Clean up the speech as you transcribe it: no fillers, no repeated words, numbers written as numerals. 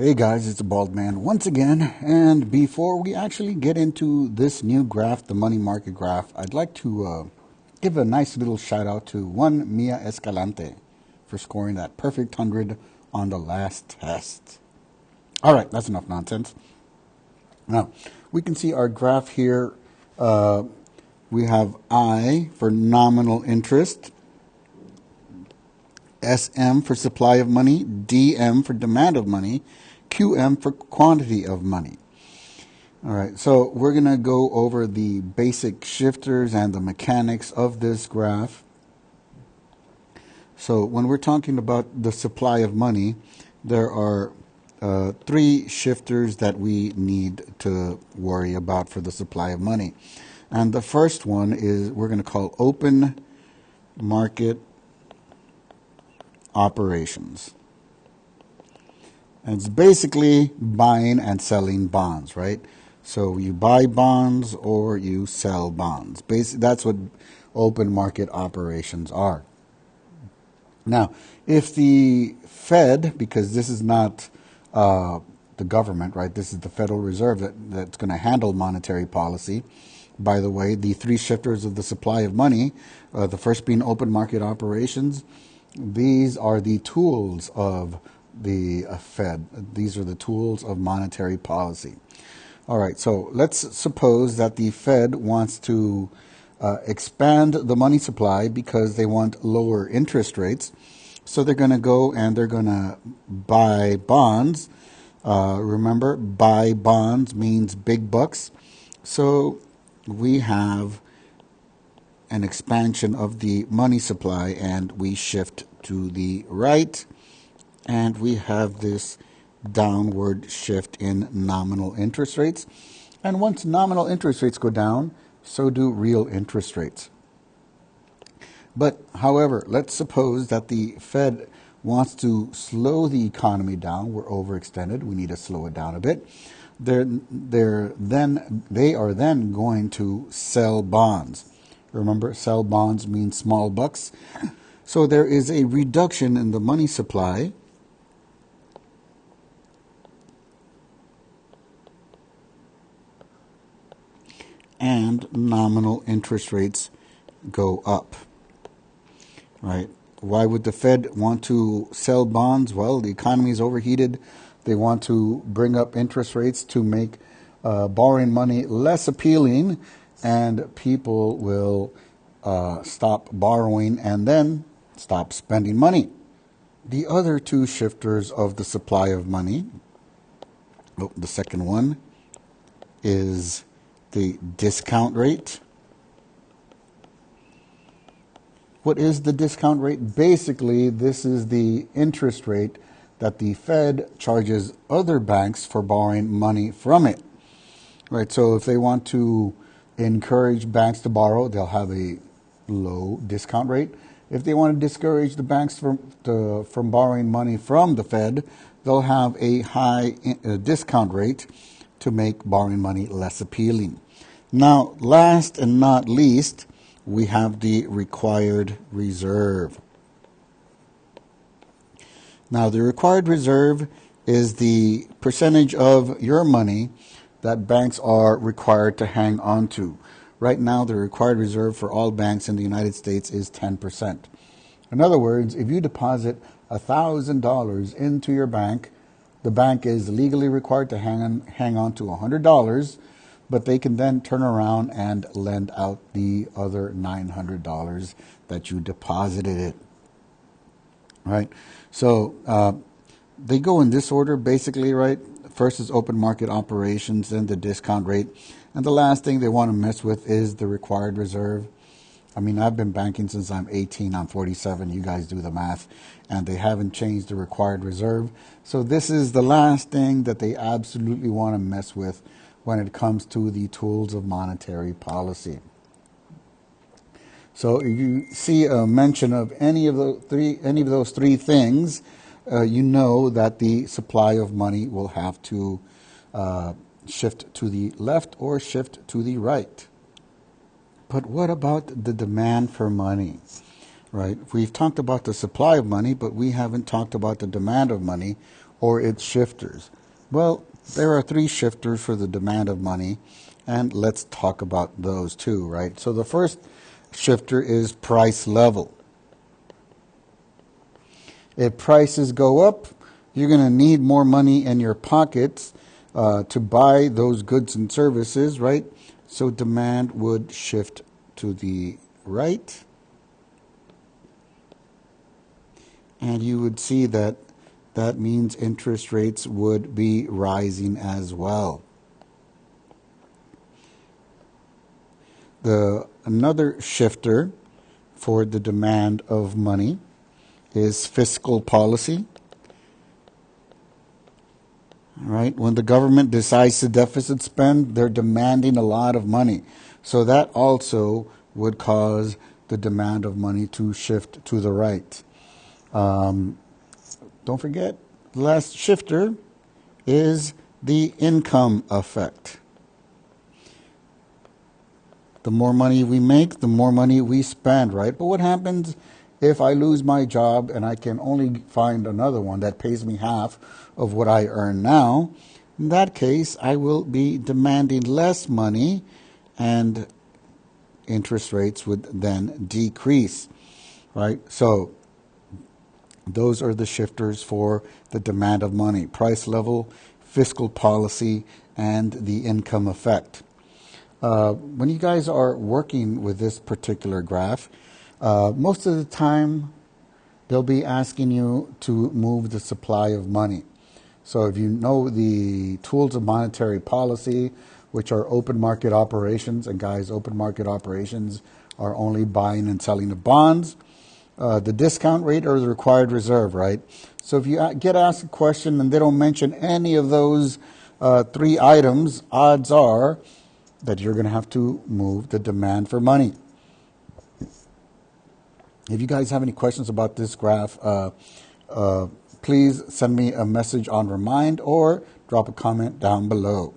Hey guys, it's a bald man once again, and before we actually get into this new graph, the money market graph, I'd like to give a nice little shout out to one Mia Escalante for scoring that perfect 100 on the last test. All right, that's enough nonsense. Now, we can see our graph here. Uh, we have I for nominal interest, SM for supply of money, DM for demand of money, QM for quantity of money. All right, so we're going to go over the basic shifters and the mechanics of this graph. So when we're talking about the supply of money, there are three shifters that we need to worry about for the supply of money. And the first one is we're going to call open market operations. And it's basically buying and selling bonds, right? So you buy bonds or you sell bonds. Basically, that's what open market operations are. Now, if the Fed, because this is not the government, right? This is the Federal Reserve that's going to handle monetary policy. By the way, the three shifters of the supply of money, the first being open market operations, these are the tools of the Fed. These are the tools of monetary policy. All right, so let's suppose that the Fed wants to expand the money supply because they want lower interest rates. So they're going to go and they're going to buy bonds. Remember, buy bonds means big bucks. So we have an expansion of the money supply and we shift to the right. And we have this downward shift in nominal interest rates. And once nominal interest rates go down, so do real interest rates. But however, let's suppose that the Fed wants to slow the economy down. We're overextended. We need to slow it down a bit. They are then going to sell bonds. Remember, sell bonds means small bucks. So there is a reduction in the money supply. And nominal interest rates go up, right? Why would the Fed want to sell bonds? Well, the economy is overheated. They want to bring up interest rates to make borrowing money less appealing, and people will stop borrowing and then stop spending money. The other two shifters of the supply of money, the second one is the discount rate. What is the discount rate? Basically, this is the interest rate that the Fed charges other banks for borrowing money from it. Right, so if they want to encourage banks to borrow, they'll have a low discount rate. If they want to discourage the banks from borrowing money from the Fed, they'll have a high discount rate to make borrowing money less appealing. Now, last and not least, we have the required reserve. Now, the required reserve is the percentage of your money that banks are required to hang on to. Right now, the required reserve for all banks in the United States is 10%. In other words, if you deposit $1,000 into your bank, the bank is legally required to hang on to $100, but they can then turn around and lend out the other $900 that you deposited it. Right? So they go in this order, basically, right? First is open market operations, then the discount rate. And the last thing they want to mess with is the required reserve. I mean, I've been banking since I'm 18. I'm 47. You guys do the math. And they haven't changed the required reserve. So this is the last thing that they absolutely want to mess with when it comes to the tools of monetary policy. So if you see a mention of any of those three things, you know that the supply of money will have to shift to the left or shift to the right. But what about the demand for money? Right? We've talked about the supply of money, but we haven't talked about the demand of money. or its shifters? Well, there are three shifters for the demand of money, and let's talk about those too, right? So the first shifter is price level. If prices go up, you're going to need more money in your pockets to buy those goods and services, right? So demand would shift to the right. And you would see that that means interest rates would be rising as well. Another shifter for the demand of money is fiscal policy. All right, when the government decides to deficit spend, they're demanding a lot of money. So that also would cause the demand of money to shift to the right. Don't forget, the last shifter is the income effect. The more money we make, the more money we spend, right? But what happens if I lose my job and I can only find another one that pays me half of what I earn now? In that case, I will be demanding less money, and interest rates would then decrease, right? So those are the shifters for the demand of money: price level, fiscal policy, and the income effect. When you guys are working with this particular graph, most of the time they'll be asking you to move the supply of money. So if you know the tools of monetary policy, which are open market operations, and guys, open market operations are only buying and selling of bonds, the discount rate or the required reserve, right? So if you get asked a question and they don't mention any of those three items, odds are that you're going to have to move the demand for money. If you guys have any questions about this graph, please send me a message on Remind or drop a comment down below.